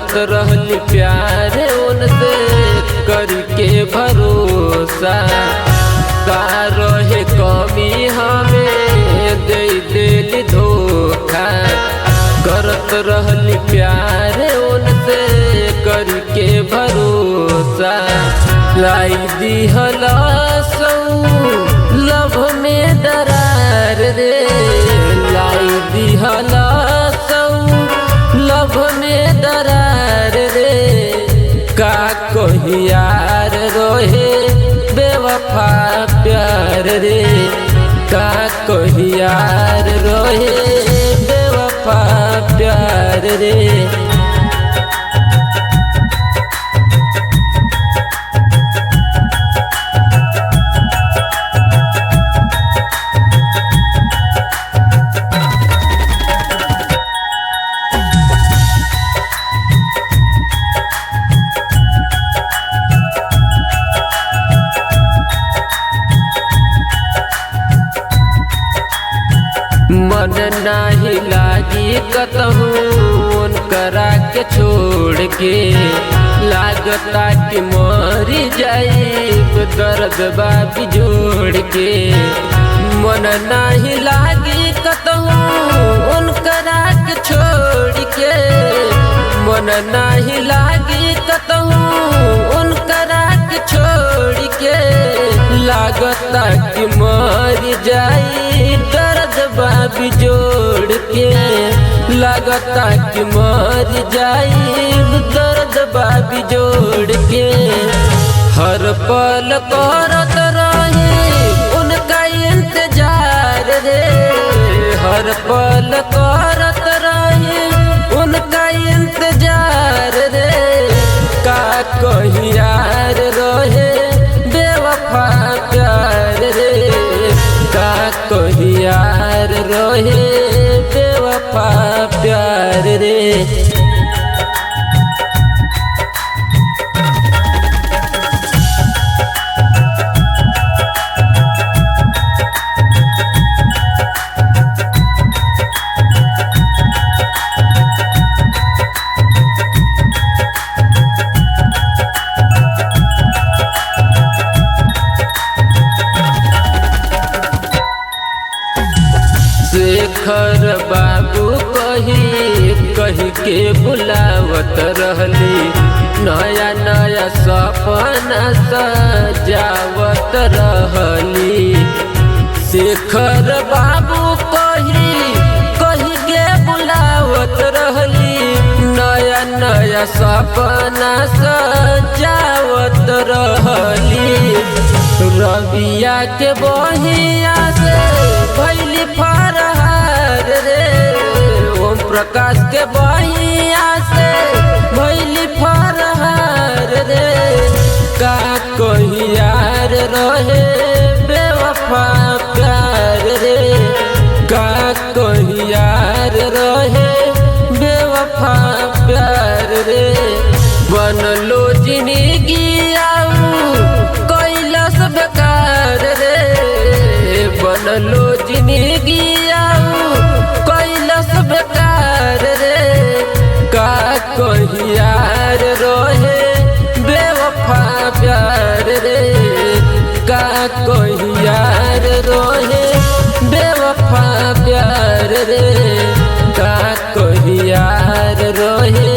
करत रहली प्यार उनसे करके भरोसा। का रहे कमी हमें दे दिल धोखा। करत रहली प्यार उनसे करके भरोसा। लाई दिहला सौ लभ में दरार रे। लाई दिहला सौ लभ में दरार रे। का कोई यार रोहे बेवफा प्यार रे। का कोई यार रोहे बेवफा प्यार रे। मन नाही लागी कतहूँ उनकरा के छोड़ के। लागता कि मरी जाइब दर्द बाबी जोड़ के। मन नाही लागी कतहूँ उनकरा के छोड़ के। मन नाही लागी कतहूँ उनकरा के छोड़ के। लागता कि मरी जाई दर्द बाबी जोड़ के। लागता कि मर जाई दर्द बाबी जोड़ के। हर पल करत रही उनका इंतजार रे। हर पल करत रही उनका इंतजार रे। का कोई यार रोहे बेवफा प्यार रे। का कोई यार रोहे बेवफा प्यार रे। शेखर बाबू कही के बुलावत रहली। नया नया सपना सजावत रहली। शेखर बाबू कही के बुलावत रहली। नया नया सपना सजावत रहली। रबिया के बहिया से भैली फरहार रे। ओम प्रकाश के बहिया से भैली फरहार रे। का कोई यार रहे बेवफा प्यार रे। का कोई यार रहे बेवफा प्यार रे। बनलो जिंदगी कैलाश बेकार रे। बनलो जिंदगी कैलाश बेकार रे। का कोई यार रोहे बेवफा प्यार रे। का कोई यार रोहे बेवफा प्यार रे। का कोई यार रोहे